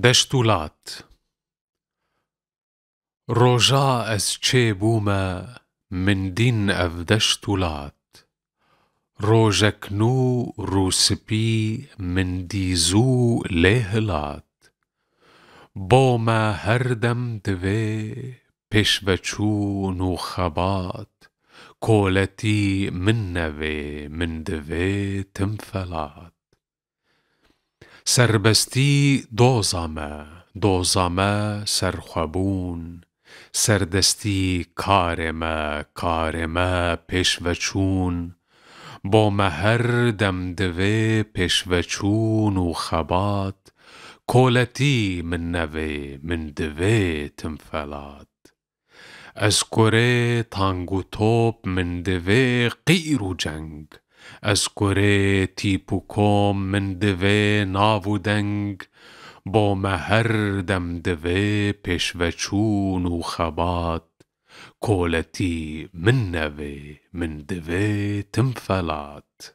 دشتولات روجا از چه بوما من دین اف دشتولات روجکنو روسپی من دیزو لهلات بوما هردم دوی پشوچو نوخبات کولتی من نوی من دوی تمفلات سربستی دوزامه سرخوابون سردستی کارمه پشوچون با هر دم دوی پشوچون و خبات کولتی من نوی من دوی تمفلات از کره تانگو توپ من دوی قیر و جنگ از کره تیپو کوم من دوی ناو دنگ با هر دم دوی پشوچون و خبات کولتی من نوی من دوی تمفلات